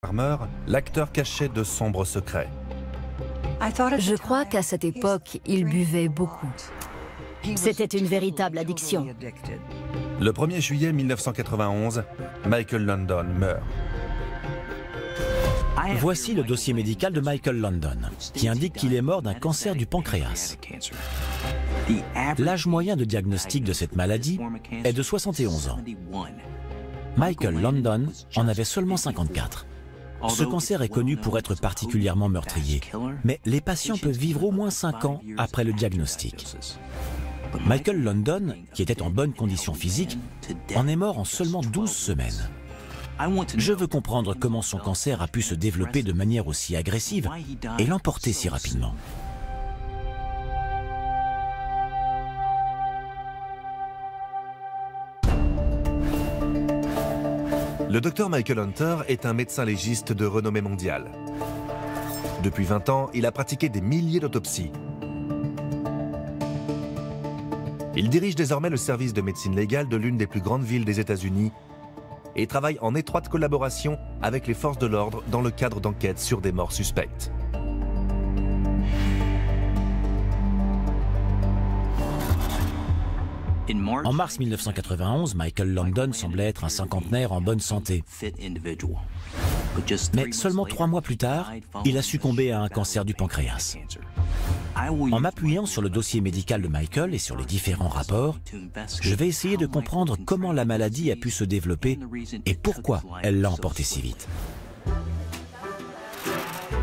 Farmer, l'acteur cachait de sombres secrets. Je crois qu'à cette époque, il buvait beaucoup. C'était une véritable addiction. Le 1er juillet 1991, Michael London meurt. Voici le dossier médical de Michael London, qui indique qu'il est mort d'un cancer du pancréas. L'âge moyen de diagnostic de cette maladie est de 71 ans. Michael London en avait seulement 54. Ce cancer est connu pour être particulièrement meurtrier, mais les patients peuvent vivre au moins 5 ans après le diagnostic. Michael London, qui était en bonne condition physique, en est mort en seulement 12 semaines. Je veux comprendre comment son cancer a pu se développer de manière aussi agressive et l'emporter si rapidement. Le docteur Michael Hunter est un médecin légiste de renommée mondiale. Depuis 20 ans, il a pratiqué des milliers d'autopsies. Il dirige désormais le service de médecine légale de l'une des plus grandes villes des États-Unis et travaille en étroite collaboration avec les forces de l'ordre dans le cadre d'enquêtes sur des morts suspectes. En mars 1991, Michael London semblait être un cinquantenaire en bonne santé. Mais seulement 3 mois plus tard, il a succombé à un cancer du pancréas. En m'appuyant sur le dossier médical de Michael et sur les différents rapports, je vais essayer de comprendre comment la maladie a pu se développer et pourquoi elle l'a emporté si vite.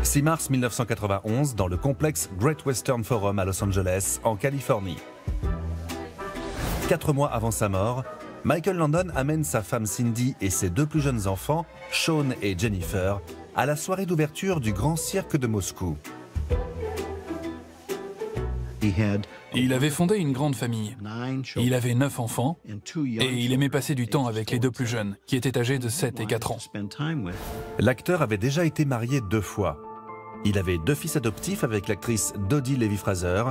6 mars 1991, dans le complexe Great Western Forum à Los Angeles, en Californie. 4 mois avant sa mort, Michael London amène sa femme Cindy et ses 2 plus jeunes enfants, Sean et Jennifer, à la soirée d'ouverture du Grand Cirque de Moscou. Il avait fondé une grande famille. Il avait 9 enfants et il aimait passer du temps avec les 2 plus jeunes, qui étaient âgés de 7 et 4 ans. L'acteur avait déjà été marié 2 fois. Il avait 2 fils adoptifs avec l'actrice Dodie Levy-Fraser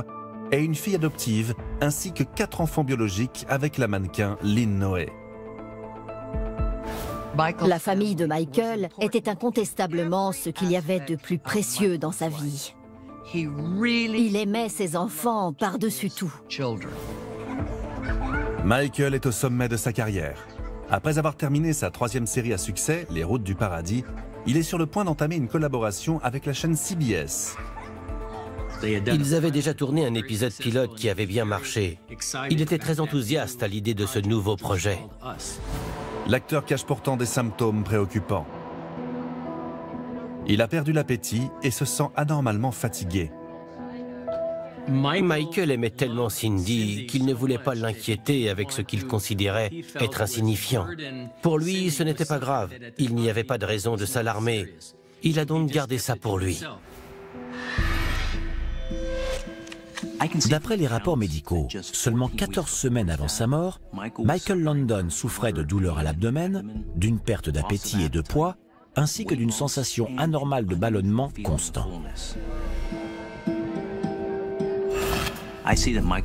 et une fille adoptive, ainsi que 4 enfants biologiques avec la mannequin Lynn Noé. La famille de Michael était incontestablement ce qu'il y avait de plus précieux dans sa vie. Il aimait ses enfants par-dessus tout. Michael est au sommet de sa carrière. Après avoir terminé sa 3e série à succès, Les Routes du Paradis, il est sur le point d'entamer une collaboration avec la chaîne CBS. Ils avaient déjà tourné un épisode pilote qui avait bien marché. Il était très enthousiaste à l'idée de ce nouveau projet. L'acteur cache pourtant des symptômes préoccupants. Il a perdu l'appétit et se sent anormalement fatigué. Michael aimait tellement Cindy qu'il ne voulait pas l'inquiéter avec ce qu'il considérait être insignifiant. Pour lui, ce n'était pas grave. Il n'y avait pas de raison de s'alarmer. Il a donc gardé ça pour lui. D'après les rapports médicaux, seulement 14 semaines avant sa mort, Michael London souffrait de douleurs à l'abdomen, d'une perte d'appétit et de poids, ainsi que d'une sensation anormale de ballonnement constant.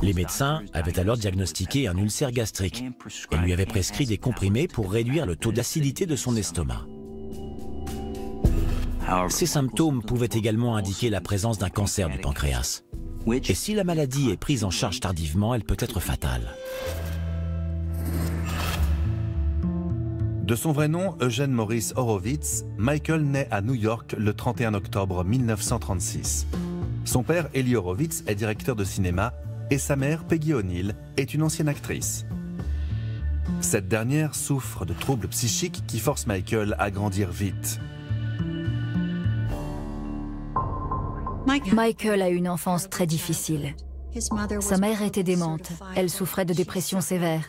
Les médecins avaient alors diagnostiqué un ulcère gastrique et lui avaient prescrit des comprimés pour réduire le taux d'acidité de son estomac. Ces symptômes pouvaient également indiquer la présence d'un cancer du pancréas. Et si la maladie est prise en charge tardivement, elle peut être fatale. De son vrai nom, Eugene Maurice Horowitz, Michael naît à New York le 31 octobre 1936. Son père, Eli Horowitz, est directeur de cinéma et sa mère, Peggy O'Neill, est une ancienne actrice. Cette dernière souffre de troubles psychiques qui forcent Michael à grandir vite. Michael a eu une enfance très difficile. Sa mère était démente. Elle souffrait de dépression sévère.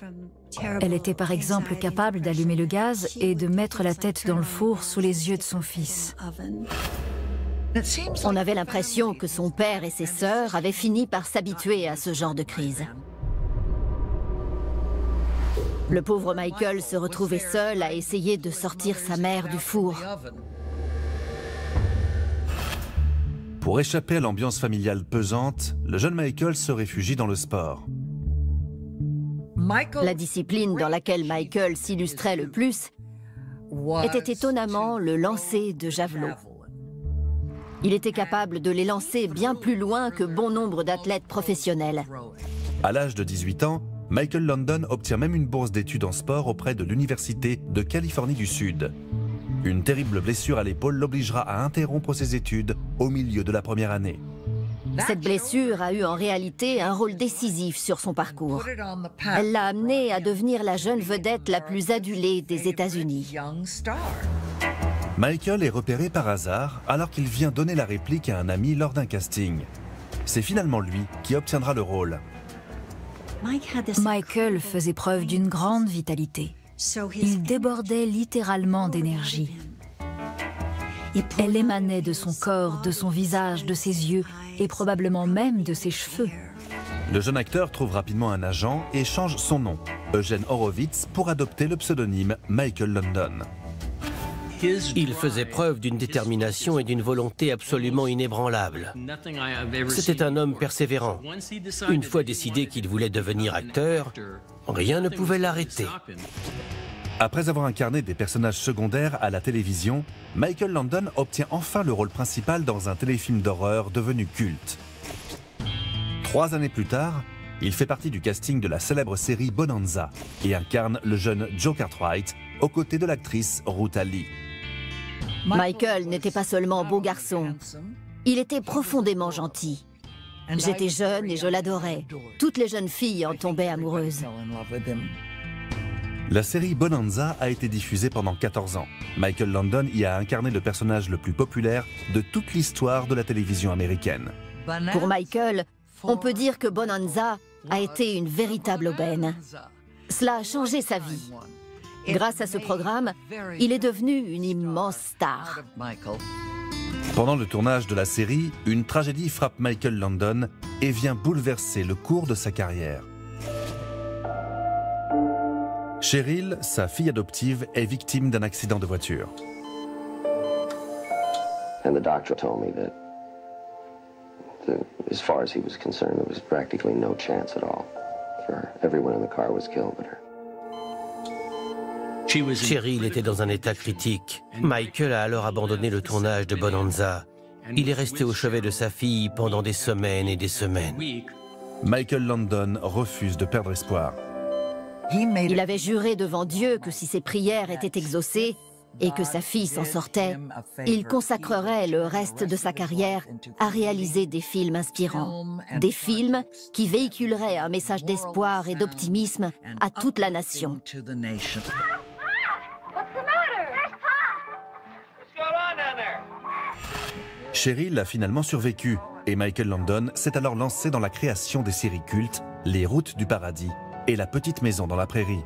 Elle était par exemple capable d'allumer le gaz et de mettre la tête dans le four sous les yeux de son fils. On avait l'impression que son père et ses sœurs avaient fini par s'habituer à ce genre de crise. Le pauvre Michael se retrouvait seul à essayer de sortir sa mère du four. Pour échapper à l'ambiance familiale pesante, le jeune Michael se réfugie dans le sport. La discipline dans laquelle Michael s'illustrait le plus était étonnamment le lancer de javelot. Il était capable de les lancer bien plus loin que bon nombre d'athlètes professionnels. À l'âge de 18 ans, Michael London obtient même une bourse d'études en sport auprès de l'Université de Californie du Sud. Une terrible blessure à l'épaule l'obligera à interrompre ses études au milieu de la première année. Cette blessure a eu en réalité un rôle décisif sur son parcours. Elle l'a amené à devenir la jeune vedette la plus adulée des États-Unis. Michael est repéré par hasard alors qu'il vient donner la réplique à un ami lors d'un casting. C'est finalement lui qui obtiendra le rôle. Michael faisait preuve d'une grande vitalité. Il débordait littéralement d'énergie. Elle émanait de son corps, de son visage, de ses yeux et probablement même de ses cheveux. Le jeune acteur trouve rapidement un agent et change son nom, Eugene Horowitz, pour adopter le pseudonyme Michael London. Il faisait preuve d'une détermination et d'une volonté absolument inébranlables. C'était un homme persévérant. Une fois décidé qu'il voulait devenir acteur, rien ne pouvait l'arrêter. Après avoir incarné des personnages secondaires à la télévision, Michael London obtient enfin le rôle principal dans un téléfilm d'horreur devenu culte. 3 années plus tard, il fait partie du casting de la célèbre série Bonanza et incarne le jeune Joe Cartwright aux côtés de l'actrice Ruth Lee. Michael n'était pas seulement beau garçon, il était profondément gentil. J'étais jeune et je l'adorais. Toutes les jeunes filles en tombaient amoureuses. La série Bonanza a été diffusée pendant 14 ans. Michael London y a incarné le personnage le plus populaire de toute l'histoire de la télévision américaine. Pour Michael, on peut dire que Bonanza a été une véritable aubaine. Cela a changé sa vie. Grâce à ce programme, il est devenu une immense star. Pendant le tournage de la série, une tragédie frappe Michael London et vient bouleverser le cours de sa carrière. Cheryl, sa fille adoptive, est victime d'un accident de voiture. And the doctor told me that, as far as he was concerned, there was practically no chance at all for her. Everyone in the car was killed but her. Cheryl était dans un état critique. Michael a alors abandonné le tournage de Bonanza. Il est resté au chevet de sa fille pendant des semaines et des semaines. Michael London refuse de perdre espoir. Il avait juré devant Dieu que si ses prières étaient exaucées et que sa fille s'en sortait, il consacrerait le reste de sa carrière à réaliser des films inspirants. Des films qui véhiculeraient un message d'espoir et d'optimisme à toute la nation. Cheryl a finalement survécu et Michael London s'est alors lancé dans la création des séries cultes Les Routes du Paradis et La Petite Maison dans la Prairie.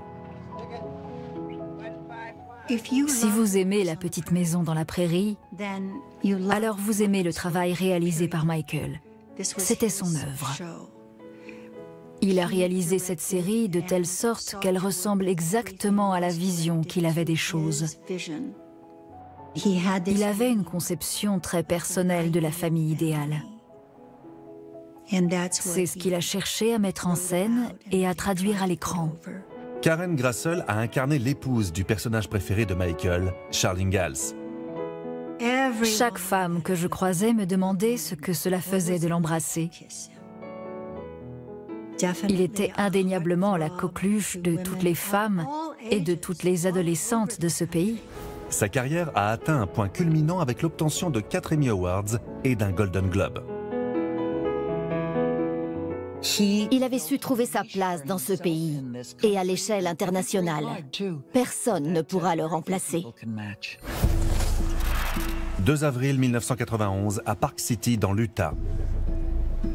Si vous aimez La Petite Maison dans la Prairie, alors vous aimez le travail réalisé par Michael. C'était son œuvre. Il a réalisé cette série de telle sorte qu'elle ressemble exactement à la vision qu'il avait des choses. Il avait une conception très personnelle de la famille idéale. C'est ce qu'il a cherché à mettre en scène et à traduire à l'écran. Karen Grassel a incarné l'épouse du personnage préféré de Michael, Charlie Ingalls. Chaque femme que je croisais me demandait ce que cela faisait de l'embrasser. Il était indéniablement la coqueluche de toutes les femmes et de toutes les adolescentes de ce pays. Sa carrière a atteint un point culminant avec l'obtention de 4 Emmy Awards et d'un Golden Globe. Il avait su trouver sa place dans ce pays et à l'échelle internationale. Personne ne pourra le remplacer. 2 avril 1991 à Park City dans l'Utah.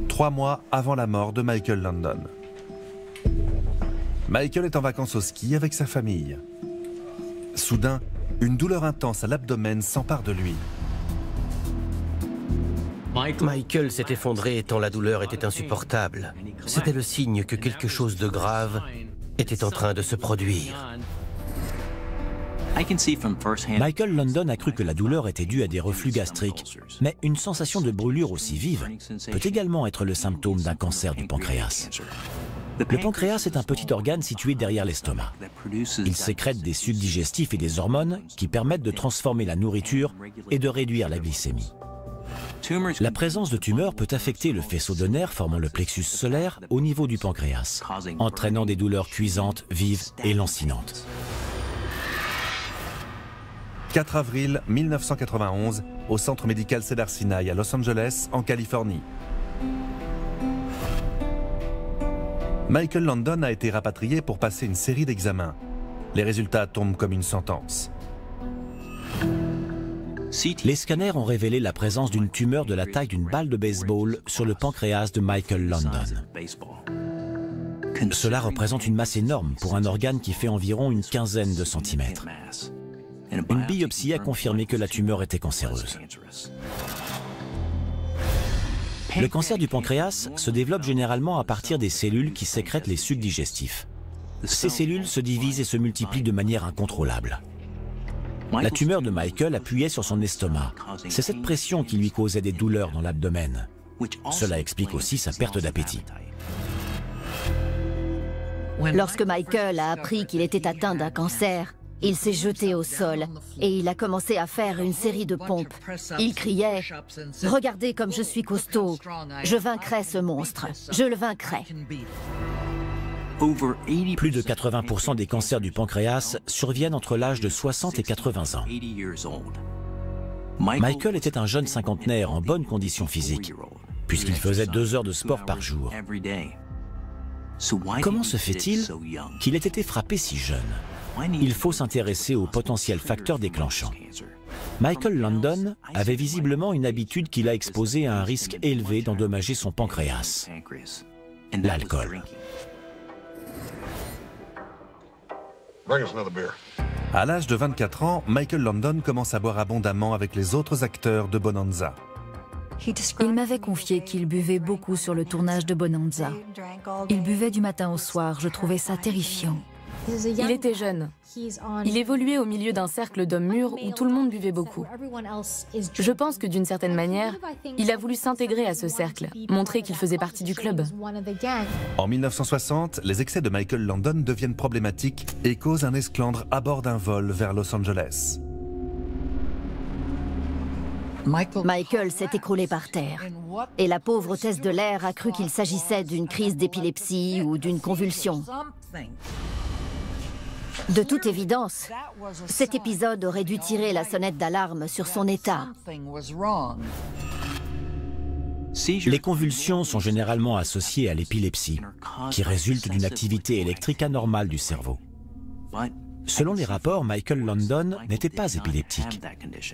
3 mois avant la mort de Michael London. Michael est en vacances au ski avec sa famille. Soudain, une douleur intense à l'abdomen s'empare de lui. Michael s'est effondré tant la douleur était insupportable. C'était le signe que quelque chose de grave était en train de se produire. Michael London a cru que la douleur était due à des reflux gastriques, mais une sensation de brûlure aussi vive peut également être le symptôme d'un cancer du pancréas. Le pancréas est un petit organe situé derrière l'estomac. Il sécrète des sucs digestifs et des hormones qui permettent de transformer la nourriture et de réduire la glycémie. La présence de tumeurs peut affecter le faisceau de nerfs formant le plexus solaire au niveau du pancréas, entraînant des douleurs cuisantes, vives et lancinantes. 4 avril 1991, au centre médical Cedars-Sinai à Los Angeles, en Californie. Michael Landon a été rapatrié pour passer une série d'examens. Les résultats tombent comme une sentence. Les scanners ont révélé la présence d'une tumeur de la taille d'une balle de baseball sur le pancréas de Michael Landon. Cela représente une masse énorme pour un organe qui fait environ une quinzaine de centimètres. Une biopsie a confirmé que la tumeur était cancéreuse. Le cancer du pancréas se développe généralement à partir des cellules qui sécrètent les sucs digestifs. Ces cellules se divisent et se multiplient de manière incontrôlable. La tumeur de Michael appuyait sur son estomac. C'est cette pression qui lui causait des douleurs dans l'abdomen. Cela explique aussi sa perte d'appétit. Lorsque Michael a appris qu'il était atteint d'un cancer, il s'est jeté au sol et il a commencé à faire une série de pompes. Il criait « Regardez comme je suis costaud, je vaincrai ce monstre, je le vaincrai ». Plus de 80% des cancers du pancréas surviennent entre l'âge de 60 et 80 ans. Michael était un jeune cinquantenaire en bonne condition physique, puisqu'il faisait 2 heures de sport par jour. Comment se fait-il qu'il ait été frappé si jeune? Il faut s'intéresser aux potentiels facteurs déclenchants. Michael Landon avait visiblement une habitude qui l'a exposé à un risque élevé d'endommager son pancréas: l'alcool. À l'âge de 24 ans, Michael Landon commence à boire abondamment avec les autres acteurs de Bonanza. Il m'avait confié qu'il buvait beaucoup sur le tournage de Bonanza. Il buvait du matin au soir, je trouvais ça terrifiant. Il était jeune. Il évoluait au milieu d'un cercle d'hommes mûrs où tout le monde buvait beaucoup. Je pense que d'une certaine manière, il a voulu s'intégrer à ce cercle, montrer qu'il faisait partie du club. En 1960, les excès de Michael Landon deviennent problématiques et causent un esclandre à bord d'un vol vers Los Angeles. Michael s'est écroulé par terre et la pauvre hôtesse de l'air a cru qu'il s'agissait d'une crise d'épilepsie ou d'une convulsion. De toute évidence, cet épisode aurait dû tirer la sonnette d'alarme sur son état. Les convulsions sont généralement associées à l'épilepsie, qui résulte d'une activité électrique anormale du cerveau. Selon les rapports, Michael Landon n'était pas épileptique.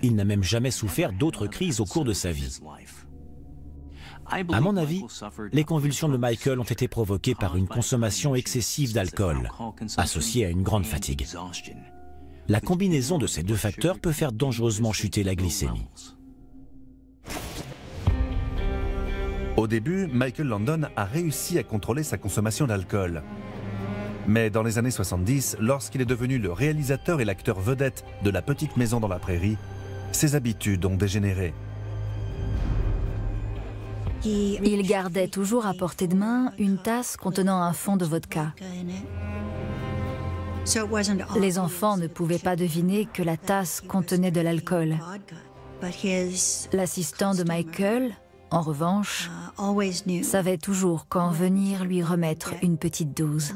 Il n'a même jamais souffert d'autres crises au cours de sa vie. À mon avis, les convulsions de Michael ont été provoquées par une consommation excessive d'alcool, associée à une grande fatigue. La combinaison de ces deux facteurs peut faire dangereusement chuter la glycémie. Au début, Michael Landon a réussi à contrôler sa consommation d'alcool. Mais dans les années 70, lorsqu'il est devenu le réalisateur et l'acteur vedette de La Petite Maison dans la Prairie, ses habitudes ont dégénéré. Il gardait toujours à portée de main une tasse contenant un fond de vodka. Les enfants ne pouvaient pas deviner que la tasse contenait de l'alcool. L'assistant de Michael, en revanche, savait toujours quand venir lui remettre une petite dose.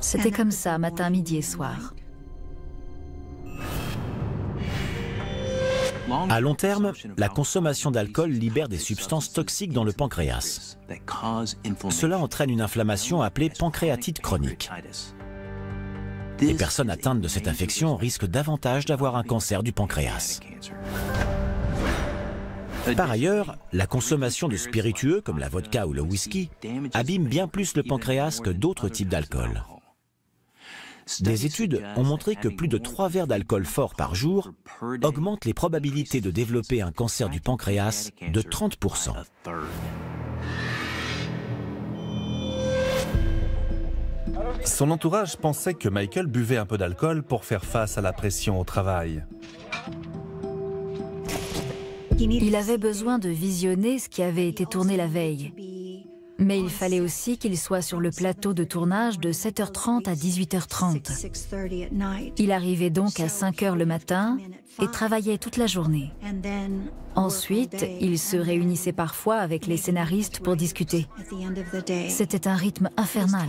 C'était comme ça, matin, midi et soir. À long terme, la consommation d'alcool libère des substances toxiques dans le pancréas. Cela entraîne une inflammation appelée pancréatite chronique. Les personnes atteintes de cette affection risquent davantage d'avoir un cancer du pancréas. Par ailleurs, la consommation de spiritueux comme la vodka ou le whisky abîme bien plus le pancréas que d'autres types d'alcool. Des études ont montré que plus de 3 verres d'alcool fort par jour augmentent les probabilités de développer un cancer du pancréas de 30%. Son entourage pensait que Michael buvait un peu d'alcool pour faire face à la pression au travail. Il avait besoin de visionner ce qui avait été tourné la veille. Mais il fallait aussi qu'il soit sur le plateau de tournage de 7h30 à 18h30. Il arrivait donc à 5h le matin et travaillait toute la journée. Ensuite, il se réunissait parfois avec les scénaristes pour discuter. C'était un rythme infernal.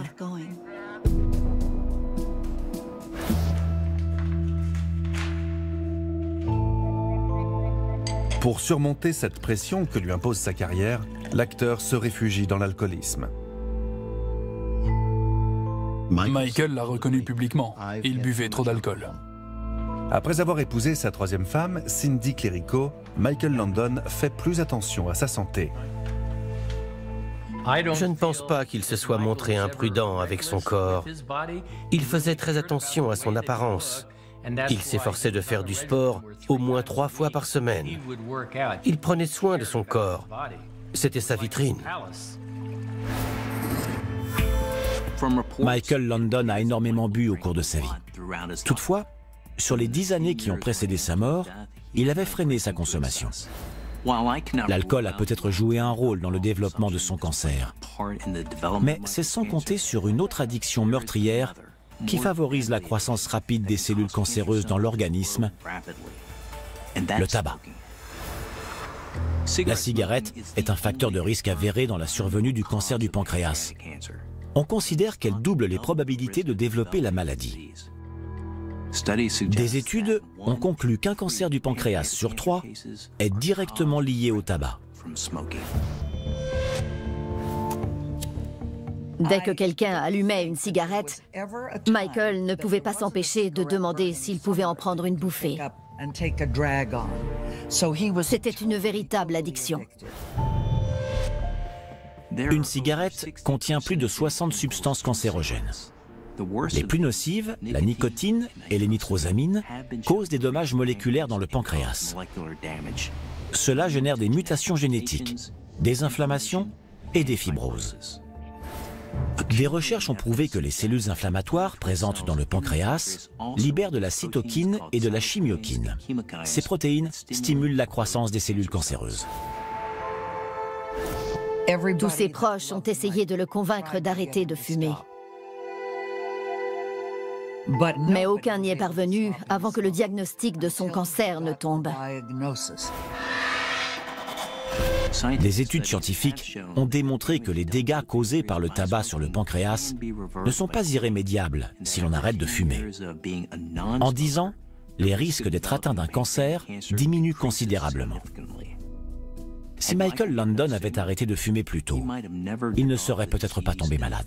Pour surmonter cette pression que lui impose sa carrière, l'acteur se réfugie dans l'alcoolisme. Michael l'a reconnu publiquement. Il buvait trop d'alcool. Après avoir épousé sa troisième femme, Cindy Clerico, Michael Landon fait plus attention à sa santé. Je ne pense pas qu'il se soit montré imprudent avec son corps. Il faisait très attention à son apparence. Il s'efforçait de faire du sport au moins 3 fois par semaine. Il prenait soin de son corps. C'était sa vitrine. Michael Landon a énormément bu au cours de sa vie. Toutefois, sur les 10 années qui ont précédé sa mort, il avait freiné sa consommation. L'alcool a peut-être joué un rôle dans le développement de son cancer. Mais c'est sans compter sur une autre addiction meurtrière qui favorise la croissance rapide des cellules cancéreuses dans l'organisme, le tabac. La cigarette est un facteur de risque avéré dans la survenue du cancer du pancréas. On considère qu'elle double les probabilités de développer la maladie. Des études ont conclu qu'un cancer du pancréas sur 3 est directement lié au tabac. Dès que quelqu'un allumait une cigarette, Michael ne pouvait pas s'empêcher de demander s'il pouvait en prendre une bouffée. C'était une véritable addiction. Une cigarette contient plus de 60 substances cancérogènes. Les plus nocives, la nicotine et les nitrosamines, causent des dommages moléculaires dans le pancréas. Cela génère des mutations génétiques, des inflammations et des fibroses. Des recherches ont prouvé que les cellules inflammatoires présentes dans le pancréas libèrent de la cytokine et de la chimiokine. Ces protéines stimulent la croissance des cellules cancéreuses. Tous ses proches ont essayé de le convaincre d'arrêter de fumer. Mais aucun n'y est parvenu avant que le diagnostic de son cancer ne tombe. Des études scientifiques ont démontré que les dégâts causés par le tabac sur le pancréas ne sont pas irrémédiables si l'on arrête de fumer. En 10 ans, les risques d'être atteint d'un cancer diminuent considérablement. Si Michael Landon avait arrêté de fumer plus tôt, il ne serait peut-être pas tombé malade.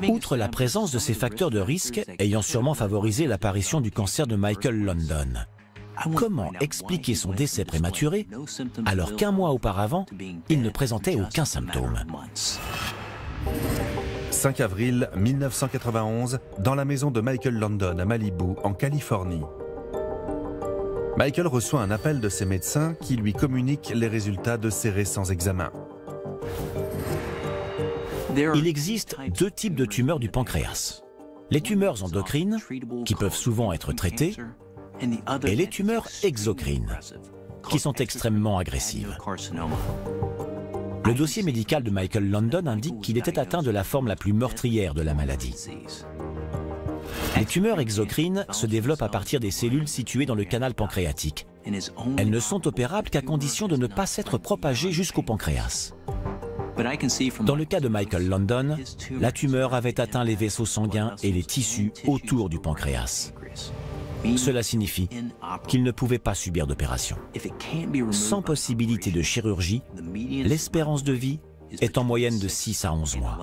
Outre la présence de ces facteurs de risque ayant sûrement favorisé l'apparition du cancer de Michael Landon, comment expliquer son décès prématuré alors qu'un mois auparavant, il ne présentait aucun symptôme? 5 avril 1991, dans la maison de Michael Landon à Malibu, en Californie. Michael reçoit un appel de ses médecins qui lui communiquent les résultats de ses récents examens. Il existe 2 types de tumeurs du pancréas. Les tumeurs endocrines, qui peuvent souvent être traitées, et les tumeurs exocrines, qui sont extrêmement agressives. Le dossier médical de Michael Landon indique qu'il était atteint de la forme la plus meurtrière de la maladie. Les tumeurs exocrines se développent à partir des cellules situées dans le canal pancréatique. Elles ne sont opérables qu'à condition de ne pas s'être propagées jusqu'au pancréas. Dans le cas de Michael Landon, la tumeur avait atteint les vaisseaux sanguins et les tissus autour du pancréas. Cela signifie qu'il ne pouvait pas subir d'opération. Sans possibilité de chirurgie, l'espérance de vie est en moyenne de 6 à 11 mois.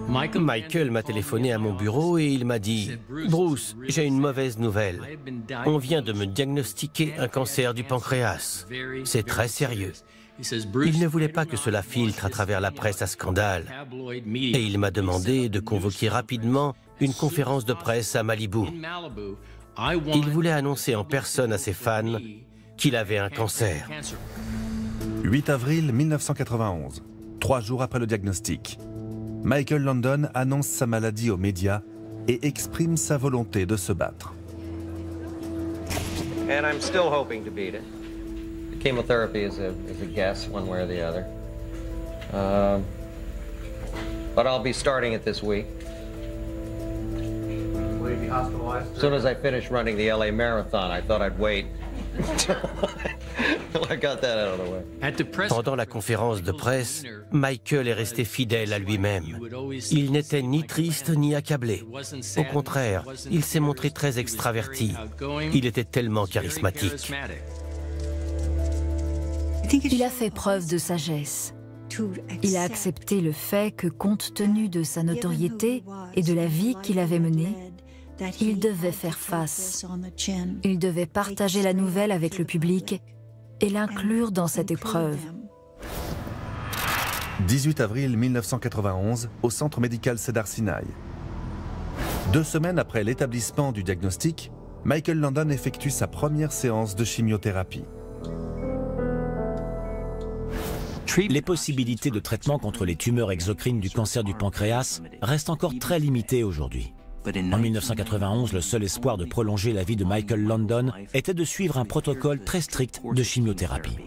Michael m'a téléphoné à mon bureau et il m'a dit « Bruce, j'ai une mauvaise nouvelle. On vient de me diagnostiquer un cancer du pancréas. C'est très sérieux. » Il ne voulait pas que cela filtre à travers la presse à scandale. Et il m'a demandé de convoquer rapidement une conférence de presse à Malibu. Il voulait annoncer en personne à ses fans qu'il avait un cancer. 8 avril 1991, 3 jours après le diagnostic. Michael Landon annonce sa maladie aux médias et exprime sa volonté de se battre. Chemotherapy is a guess, one way or the other. But I'll be starting it this week. Will you be hospitalized? As soon as I finish running the LA Marathon, I thought I'd wait until I got that out of the way. Pendant la conférence de presse, Michael est resté fidèle à lui-même. Il n'était ni triste ni accablé. Au contraire, il s'est montré très extraverti. Il était tellement charismatique. Il a fait preuve de sagesse. Il a accepté le fait que, compte tenu de sa notoriété et de la vie qu'il avait menée, il devait faire face. Il devait partager la nouvelle avec le public et l'inclure dans cette épreuve. 18 avril 1991, au centre médical Cedars-Sinai. 2 semaines après l'établissement du diagnostic, Michael Landon effectue sa première séance de chimiothérapie. Les possibilités de traitement contre les tumeurs exocrines du cancer du pancréas restent encore très limitées aujourd'hui. En 1991, le seul espoir de prolonger la vie de Michael Landon était de suivre un protocole très strict de chimiothérapie.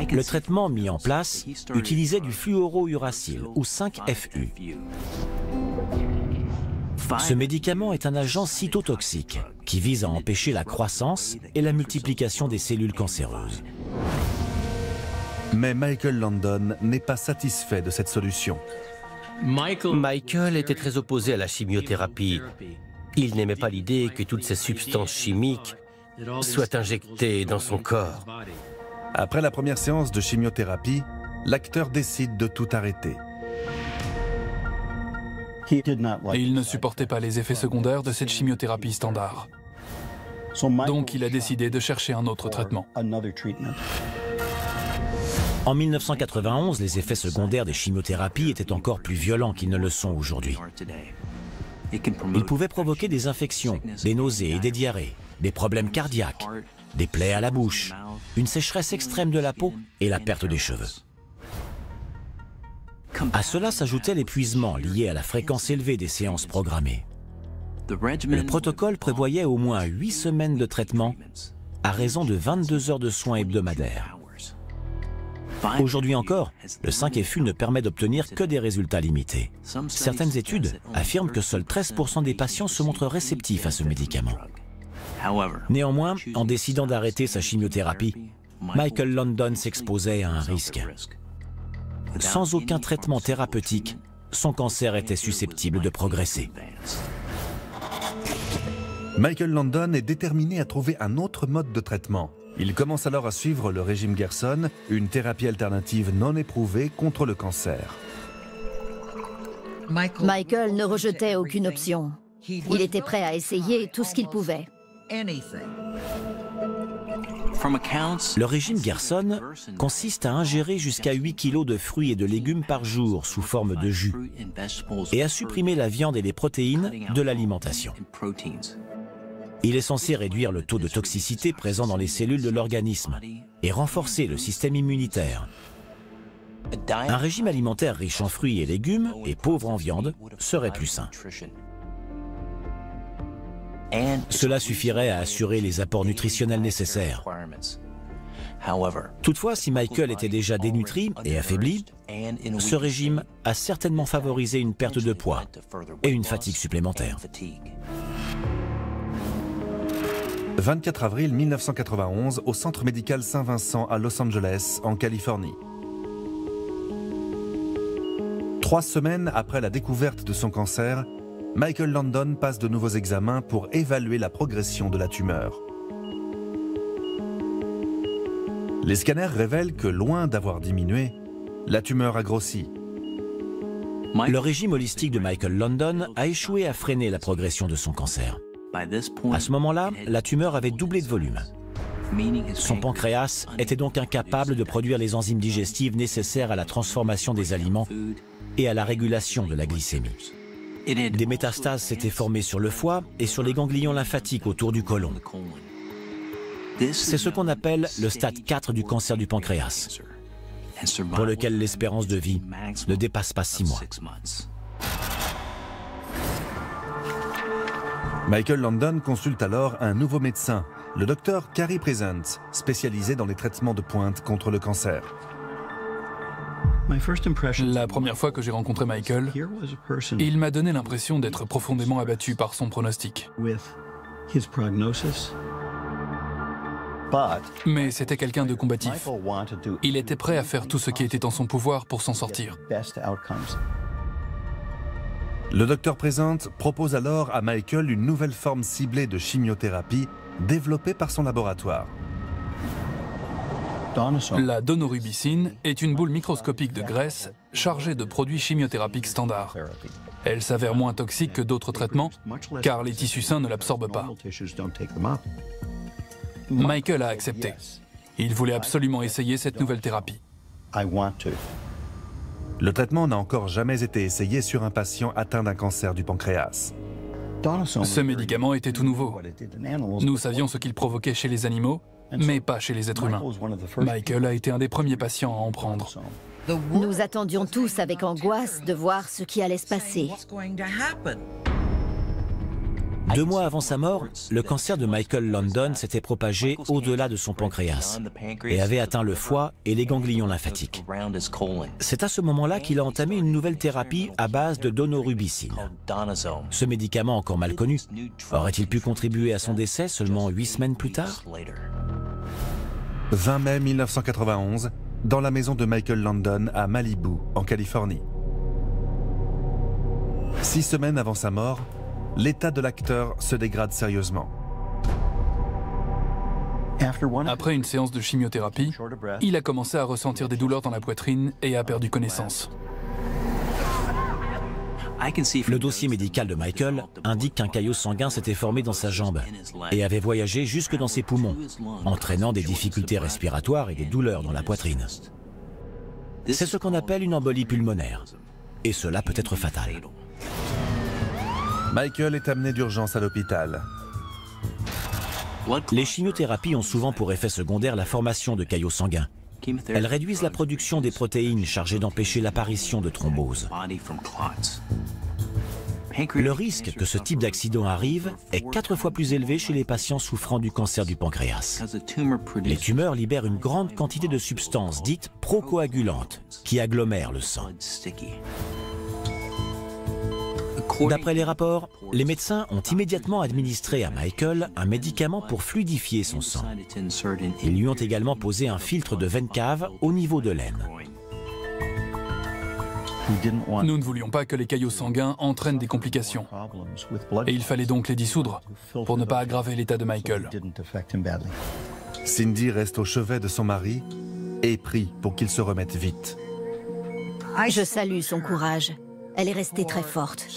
Le traitement mis en place utilisait du fluorouracil, ou 5-FU. Ce médicament est un agent cytotoxique qui vise à empêcher la croissance et la multiplication des cellules cancéreuses. Mais Michael Landon n'est pas satisfait de cette solution. Michael était très opposé à la chimiothérapie. Il n'aimait pas l'idée que toutes ces substances chimiques soient injectées dans son corps. Après la première séance de chimiothérapie, l'acteur décide de tout arrêter. Et il ne supportait pas les effets secondaires de cette chimiothérapie standard. Donc il a décidé de chercher un autre traitement. En 1991, les effets secondaires des chimiothérapies étaient encore plus violents qu'ils ne le sont aujourd'hui. Ils pouvaient provoquer des infections, des nausées et des diarrhées, des problèmes cardiaques, des plaies à la bouche, une sécheresse extrême de la peau et la perte des cheveux. À cela s'ajoutait l'épuisement lié à la fréquence élevée des séances programmées. Le protocole prévoyait au moins 8 semaines de traitement à raison de 22 heures de soins hebdomadaires. Aujourd'hui encore, le 5-FU ne permet d'obtenir que des résultats limités. Certaines études affirment que seuls 13% des patients se montrent réceptifs à ce médicament. Néanmoins, en décidant d'arrêter sa chimiothérapie, Michael Landon s'exposait à un risque. Sans aucun traitement thérapeutique, son cancer était susceptible de progresser. Michael Landon est déterminé à trouver un autre mode de traitement. Il commence alors à suivre le régime Gerson, une thérapie alternative non éprouvée contre le cancer. Michael ne rejetait aucune option. Il était prêt à essayer tout ce qu'il pouvait. Le régime Gerson consiste à ingérer jusqu'à 8 kg de fruits et de légumes par jour sous forme de jus et à supprimer la viande et les protéines de l'alimentation. Il est censé réduire le taux de toxicité présent dans les cellules de l'organisme et renforcer le système immunitaire. Un régime alimentaire riche en fruits et légumes et pauvre en viande serait plus sain. Cela suffirait à assurer les apports nutritionnels nécessaires. Toutefois, si Michael était déjà dénutri et affaibli, ce régime a certainement favorisé une perte de poids et une fatigue supplémentaire. 24 avril 1991, au centre médical Saint-Vincent à Los Angeles, en Californie. 3 semaines après la découverte de son cancer, Michael Landon passe de nouveaux examens pour évaluer la progression de la tumeur. Les scanners révèlent que, loin d'avoir diminué, la tumeur a grossi. Le régime holistique de Michael Landon a échoué à freiner la progression de son cancer. À ce moment-là, la tumeur avait doublé de volume. Son pancréas était donc incapable de produire les enzymes digestives nécessaires à la transformation des aliments et à la régulation de la glycémie. Des métastases s'étaient formées sur le foie et sur les ganglions lymphatiques autour du côlon. C'est ce qu'on appelle le stade 4 du cancer du pancréas, pour lequel l'espérance de vie ne dépasse pas 6 mois. Michael Landon consulte alors un nouveau médecin, le docteur Cary Present, spécialisé dans les traitements de pointe contre le cancer. La première fois que j'ai rencontré Michael, il m'a donné l'impression d'être profondément abattu par son pronostic. Mais c'était quelqu'un de combatif. Il était prêt à faire tout ce qui était en son pouvoir pour s'en sortir. Le docteur Present propose alors à Michael une nouvelle forme ciblée de chimiothérapie développée par son laboratoire. La donorubicine est une boule microscopique de graisse chargée de produits chimiothérapiques standards. Elle s'avère moins toxique que d'autres traitements car les tissus sains ne l'absorbent pas. Michael a accepté. Il voulait absolument essayer cette nouvelle thérapie. Le traitement n'a encore jamais été essayé sur un patient atteint d'un cancer du pancréas. Ce médicament était tout nouveau. Nous savions ce qu'il provoquait chez les animaux, mais pas chez les êtres humains. Michael a été un des premiers patients à en prendre. Nous attendions tous avec angoisse de voir ce qui allait se passer. 2 mois avant sa mort, le cancer de Michael London s'était propagé au-delà de son pancréas et avait atteint le foie et les ganglions lymphatiques. C'est à ce moment-là qu'il a entamé une nouvelle thérapie à base de donorubicine. Ce médicament encore mal connu aurait-il pu contribuer à son décès seulement 8 semaines plus tard? 20 mai 1991, dans la maison de Michael London à Malibu, en Californie. 6 semaines avant sa mort, l'état de l'acteur se dégrade sérieusement. Après une séance de chimiothérapie, il a commencé à ressentir des douleurs dans la poitrine et a perdu connaissance. Le dossier médical de Michael indique qu'un caillot sanguin s'était formé dans sa jambe et avait voyagé jusque dans ses poumons, entraînant des difficultés respiratoires et des douleurs dans la poitrine. C'est ce qu'on appelle une embolie pulmonaire, et cela peut être fatal. Michael est amené d'urgence à l'hôpital. Les chimiothérapies ont souvent pour effet secondaire la formation de caillots sanguins. Elles réduisent la production des protéines chargées d'empêcher l'apparition de thromboses. Le risque que ce type d'accident arrive est 4 fois plus élevé chez les patients souffrant du cancer du pancréas. Les tumeurs libèrent une grande quantité de substances dites procoagulantes qui agglomèrent le sang. D'après les rapports, les médecins ont immédiatement administré à Michael un médicament pour fluidifier son sang. Ils lui ont également posé un filtre de veine cave au niveau de l'aine. Nous ne voulions pas que les caillots sanguins entraînent des complications. Et il fallait donc les dissoudre pour ne pas aggraver l'état de Michael. Cindy reste au chevet de son mari et prie pour qu'il se remette vite. Je salue son courage. Elle est restée très forte.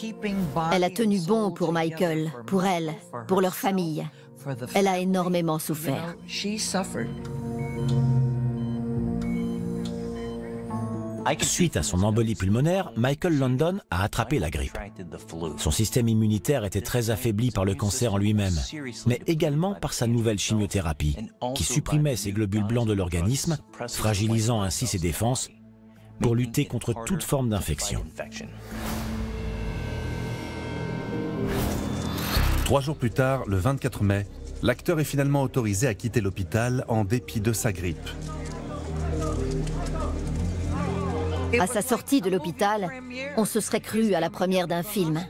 Elle a tenu bon pour Michael, pour elle, pour leur famille. Elle a énormément souffert. Suite à son embolie pulmonaire, Michael London a attrapé la grippe. Son système immunitaire était très affaibli par le cancer en lui-même, mais également par sa nouvelle chimiothérapie, qui supprimait ses globules blancs de l'organisme, fragilisant ainsi ses défenses, pour lutter contre toute forme d'infection. 3 jours plus tard, le 24 mai, l'acteur est finalement autorisé à quitter l'hôpital en dépit de sa grippe. À sa sortie de l'hôpital, on se serait cru à la première d'un film.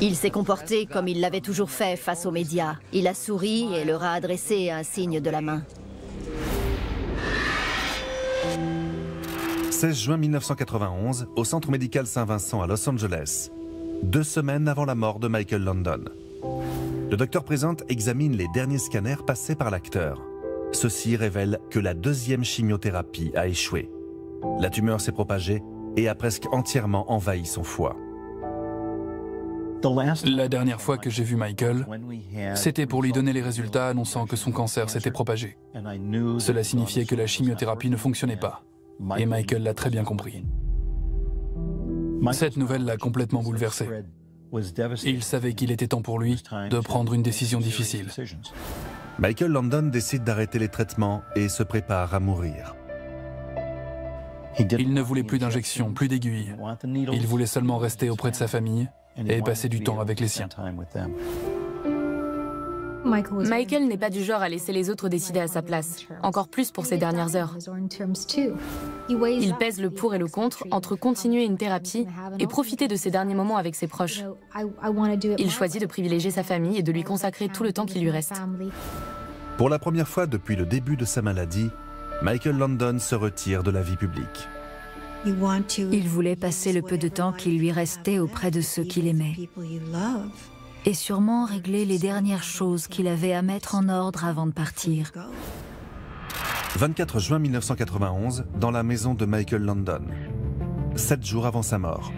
Il s'est comporté comme il l'avait toujours fait face aux médias. Il a souri et leur a adressé un signe de la main. 16 juin 1991, au Centre médical Saint-Vincent à Los Angeles, 2 semaines avant la mort de Michael London. Le docteur Present examine les derniers scanners passés par l'acteur. Ceux-ci révèlent que la 2e chimiothérapie a échoué. La tumeur s'est propagée et a presque entièrement envahi son foie. La dernière fois que j'ai vu Michael, c'était pour lui donner les résultats annonçant que son cancer s'était propagé. Cela signifiait que la chimiothérapie ne fonctionnait pas. Et Michael l'a très bien compris. Cette nouvelle l'a complètement bouleversé. Il savait qu'il était temps pour lui de prendre une décision difficile. Michael London décide d'arrêter les traitements et se prépare à mourir. Il ne voulait plus d'injections, plus d'aiguilles. Il voulait seulement rester auprès de sa famille et passer du temps avec les siens. Michael n'est pas du genre à laisser les autres décider à sa place, encore plus pour ces dernières heures. Il pèse le pour et le contre entre continuer une thérapie et profiter de ses derniers moments avec ses proches. Il choisit de privilégier sa famille et de lui consacrer tout le temps qui lui reste. Pour la première fois depuis le début de sa maladie, Michael Landon se retire de la vie publique. Il voulait passer le peu de temps qui lui restait auprès de ceux qu'il aimait. Et sûrement régler les dernières choses qu'il avait à mettre en ordre avant de partir. 24 juin 1991, dans la maison de Michael Landon, 7 jours avant sa mort.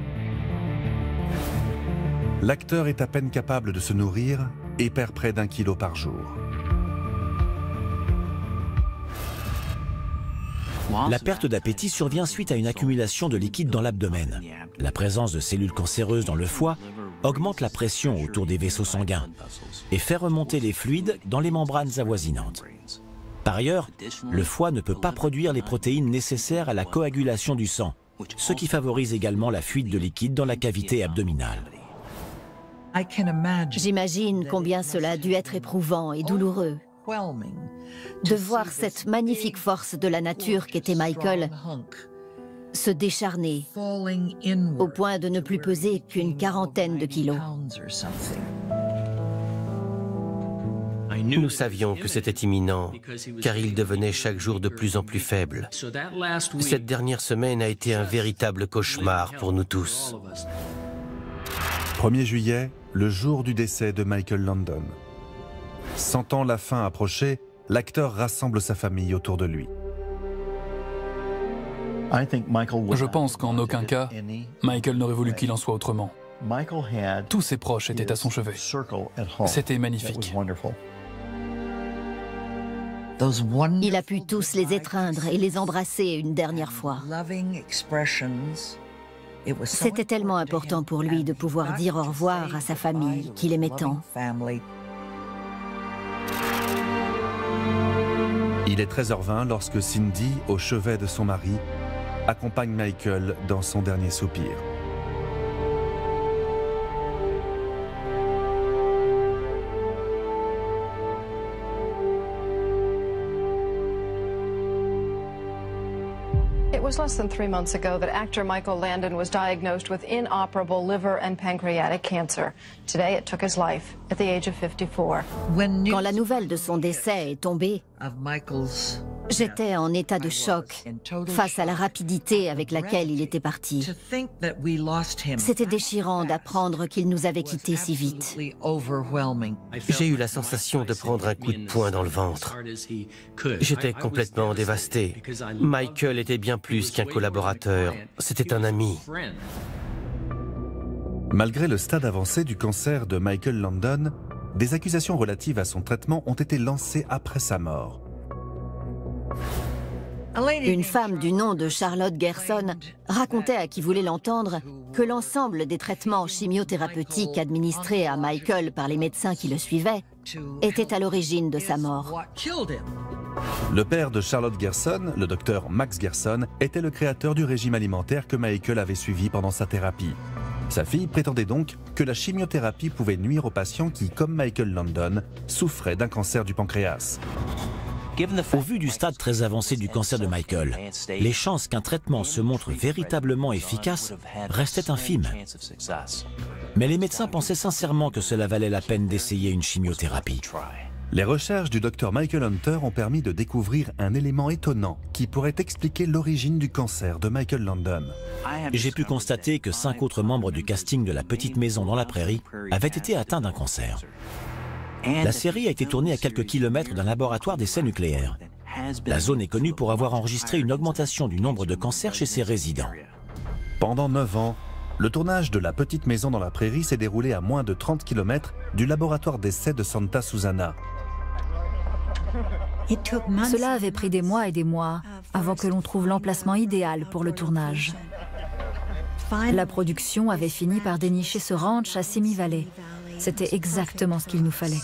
L'acteur est à peine capable de se nourrir et perd près d'1 kilo par jour. La perte d'appétit survient suite à une accumulation de liquide dans l'abdomen. La présence de cellules cancéreuses dans le foie augmente la pression autour des vaisseaux sanguins et fait remonter les fluides dans les membranes avoisinantes. Par ailleurs, le foie ne peut pas produire les protéines nécessaires à la coagulation du sang, ce qui favorise également la fuite de liquide dans la cavité abdominale. J'imagine combien cela a dû être éprouvant et douloureux de voir cette magnifique force de la nature qu'était Michael se décharner au point de ne plus peser qu'une 40aine de kilos. Nous savions que c'était imminent, car il devenait chaque jour de plus en plus faible. Cette dernière semaine a été un véritable cauchemar pour nous tous. 1er juillet, le jour du décès de Michael Landon. Sentant la fin approcher, l'acteur rassemble sa famille autour de lui. Je pense qu'en aucun cas, Michael n'aurait voulu qu'il en soit autrement. Tous ses proches étaient à son chevet. C'était magnifique. Il a pu tous les étreindre et les embrasser une dernière fois. C'était tellement important pour lui de pouvoir dire au revoir à sa famille qu'il aimait tant. Il est 13h20 lorsque Cindy, au chevet de son mari, accompagne Michael dans son dernier soupir. It was less than 3 months ago that actor Michael Landon was diagnosed with inoperable liver and pancreatic cancer. Today, it took his life at the age of 54. Quand la nouvelle de son décès est tombée, j'étais en état de choc face à la rapidité avec laquelle il était parti. C'était déchirant d'apprendre qu'il nous avait quittés si vite. J'ai eu la sensation de prendre un coup de poing dans le ventre. J'étais complètement dévasté. Michael était bien plus qu'un collaborateur, c'était un ami. Malgré le stade avancé du cancer de Michael Landon, des accusations relatives à son traitement ont été lancées après sa mort. Une femme du nom de Charlotte Gerson racontait à qui voulait l'entendre que l'ensemble des traitements chimiothérapeutiques administrés à Michael par les médecins qui le suivaient était à l'origine de sa mort. Le père de Charlotte Gerson, le docteur Max Gerson, était le créateur du régime alimentaire que Michael avait suivi pendant sa thérapie. Sa fille prétendait donc que la chimiothérapie pouvait nuire aux patients qui, comme Michael Landon, souffraient d'un cancer du pancréas. Au vu du stade très avancé du cancer de Michael, les chances qu'un traitement se montre véritablement efficace restaient infimes. Mais les médecins pensaient sincèrement que cela valait la peine d'essayer une chimiothérapie. Les recherches du docteur Michael Hunter ont permis de découvrir un élément étonnant qui pourrait expliquer l'origine du cancer de Michael Landon. J'ai pu constater que 5 autres membres du casting de La Petite Maison dans la Prairie avaient été atteints d'un cancer. La série a été tournée à quelques kilomètres d'un laboratoire d'essais nucléaires. La zone est connue pour avoir enregistré une augmentation du nombre de cancers chez ses résidents. Pendant 9 ans, le tournage de La Petite Maison dans la Prairie s'est déroulé à moins de 30 km du laboratoire d'essais de Santa Susana. Cela avait pris des mois et des mois avant que l'on trouve l'emplacement idéal pour le tournage. La production avait fini par dénicher ce ranch à Simi Valley. C'était exactement ce qu'il nous fallait.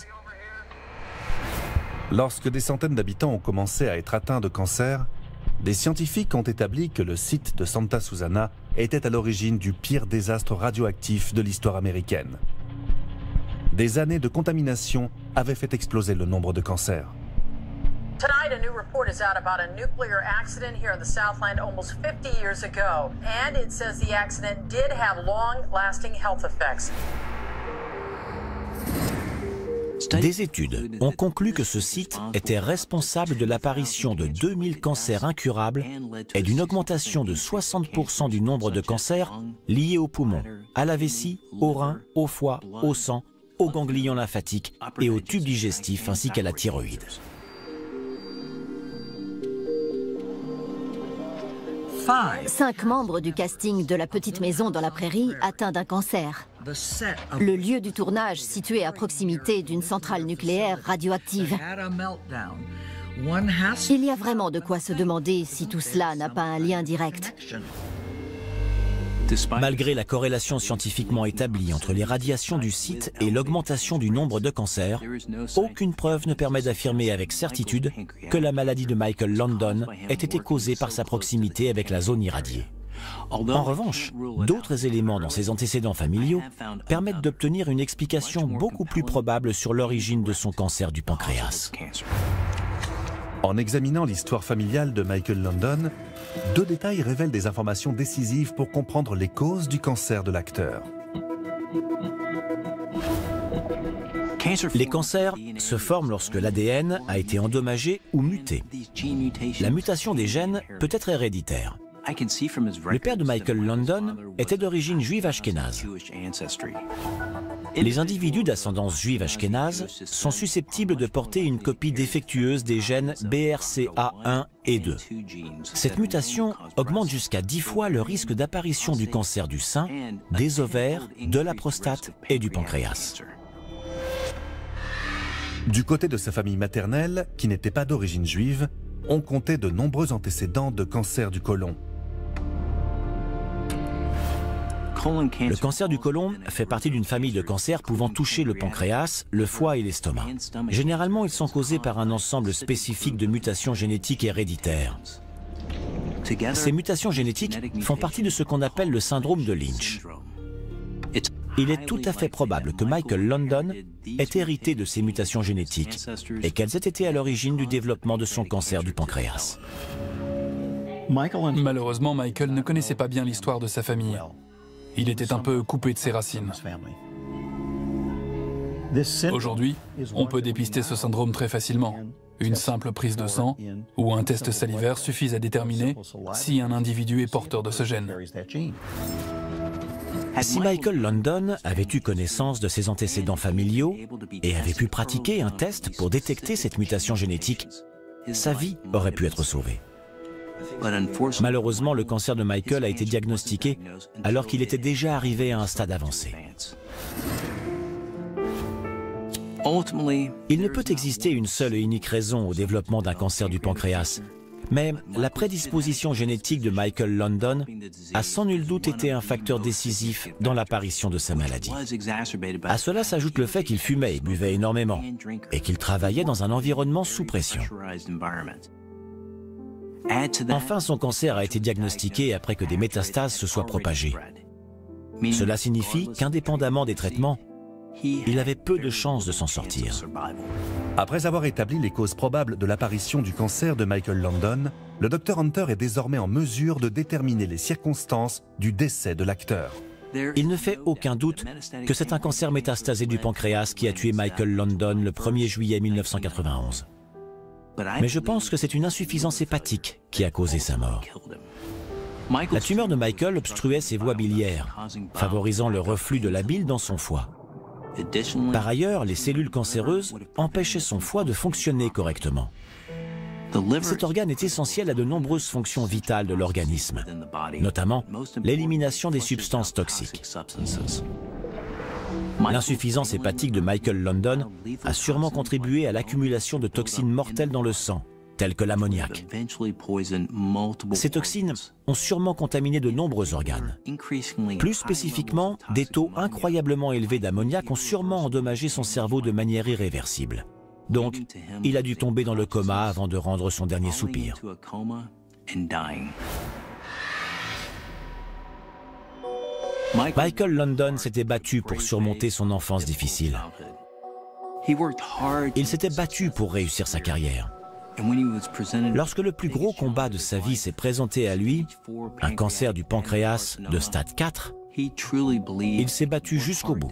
Lorsque des centaines d'habitants ont commencé à être atteints de cancer, des scientifiques ont établi que le site de Santa Susana était à l'origine du pire désastre radioactif de l'histoire américaine. Des années de contamination avait fait exploser le nombre de cancers. Tonight, a new report is out about a nuclear accident here in the Southland almost 50 years ago. And it says the accident did have long-lasting health effects. Des études ont conclu que ce site était responsable de l'apparition de 2000 cancers incurables et d'une augmentation de 60% du nombre de cancers liés aux poumons, à la vessie, aux reins, au foie, au sang, aux ganglions lymphatiques et aux tubes digestifs ainsi qu'à la thyroïde. 5 membres du casting de La Petite Maison dans la Prairie atteints d'un cancer. Le lieu du tournage, situé à proximité d'une centrale nucléaire radioactive. Il y a vraiment de quoi se demander si tout cela n'a pas un lien direct. Malgré la corrélation scientifiquement établie entre les radiations du site et l'augmentation du nombre de cancers, aucune preuve ne permet d'affirmer avec certitude que la maladie de Michael London ait été causée par sa proximité avec la zone irradiée. En revanche, d'autres éléments dans ses antécédents familiaux permettent d'obtenir une explication beaucoup plus probable sur l'origine de son cancer du pancréas. En examinant l'histoire familiale de Michael London, 2 détails révèlent des informations décisives pour comprendre les causes du cancer de l'acteur. Les cancers se forment lorsque l'ADN a été endommagé ou muté. La mutation des gènes peut être héréditaire. Le père de Michael London était d'origine juive ashkénaze. Les individus d'ascendance juive ashkénaze sont susceptibles de porter une copie défectueuse des gènes BRCA1 et 2. Cette mutation augmente jusqu'à 10 fois le risque d'apparition du cancer du sein, des ovaires, de la prostate et du pancréas. Du côté de sa famille maternelle, qui n'était pas d'origine juive, on comptait de nombreux antécédents de cancer du côlon. Le cancer du côlon fait partie d'une famille de cancers pouvant toucher le pancréas, le foie et l'estomac. Généralement, ils sont causés par un ensemble spécifique de mutations génétiques héréditaires. Ces mutations génétiques font partie de ce qu'on appelle le syndrome de Lynch. Il est tout à fait probable que Michael London ait hérité de ces mutations génétiques et qu'elles aient été à l'origine du développement de son cancer du pancréas. Malheureusement, Michael ne connaissait pas bien l'histoire de sa famille. Il était un peu coupé de ses racines. Aujourd'hui, on peut dépister ce syndrome très facilement. Une simple prise de sang ou un test salivaire suffisent à déterminer si un individu est porteur de ce gène. Si Michael London avait eu connaissance de ses antécédents familiaux et avait pu pratiquer un test pour détecter cette mutation génétique, sa vie aurait pu être sauvée. Malheureusement, le cancer de Michael a été diagnostiqué alors qu'il était déjà arrivé à un stade avancé. Il ne peut exister une seule et unique raison au développement d'un cancer du pancréas, mais la prédisposition génétique de Michael London a sans nul doute été un facteur décisif dans l'apparition de sa maladie. À cela s'ajoute le fait qu'il fumait et buvait énormément et qu'il travaillait dans un environnement sous pression. Enfin, son cancer a été diagnostiqué après que des métastases se soient propagées. Cela signifie qu'indépendamment des traitements, il avait peu de chances de s'en sortir. Après avoir établi les causes probables de l'apparition du cancer de Michael London, le Dr Hunter est désormais en mesure de déterminer les circonstances du décès de l'acteur. Il ne fait aucun doute que c'est un cancer métastasé du pancréas qui a tué Michael London le 1er juillet 1991. Mais je pense que c'est une insuffisance hépatique qui a causé sa mort. La tumeur de Michael obstruait ses voies biliaires, favorisant le reflux de la bile dans son foie. Par ailleurs, les cellules cancéreuses empêchaient son foie de fonctionner correctement. Cet organe est essentiel à de nombreuses fonctions vitales de l'organisme, notamment l'élimination des substances toxiques. L'insuffisance hépatique de Michael London a sûrement contribué à l'accumulation de toxines mortelles dans le sang, telles que l'ammoniac. Ces toxines ont sûrement contaminé de nombreux organes. Plus spécifiquement, des taux incroyablement élevés d'ammoniac ont sûrement endommagé son cerveau de manière irréversible. Donc, il a dû tomber dans le coma avant de rendre son dernier soupir. Michael London s'était battu pour surmonter son enfance difficile. Il s'était battu pour réussir sa carrière. Lorsque le plus gros combat de sa vie s'est présenté à lui, un cancer du pancréas de stade 4, il s'est battu jusqu'au bout.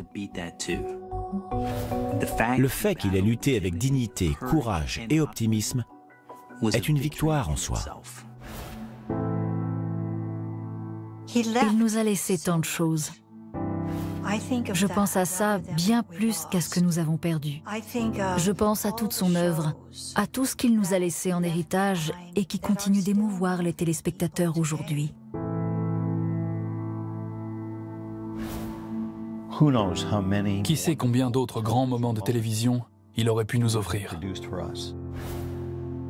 Le fait qu'il ait lutté avec dignité, courage et optimisme est une victoire en soi. Il nous a laissé tant de choses. Je pense à ça bien plus qu'à ce que nous avons perdu. Je pense à toute son œuvre, à tout ce qu'il nous a laissé en héritage et qui continue d'émouvoir les téléspectateurs aujourd'hui. Qui sait combien d'autres grands moments de télévision il aurait pu nous offrir.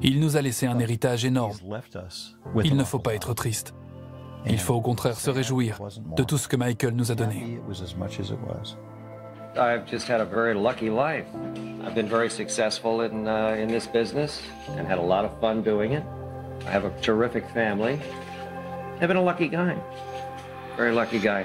Il nous a laissé un héritage énorme. Il ne faut pas être triste. Il faut au contraire se réjouir de tout ce que Michael nous a donné. I've just had a very lucky life. I've been very successful in this business and had a lot of fun doing it. I have a terrific family. I've been a lucky guy. Very lucky guy.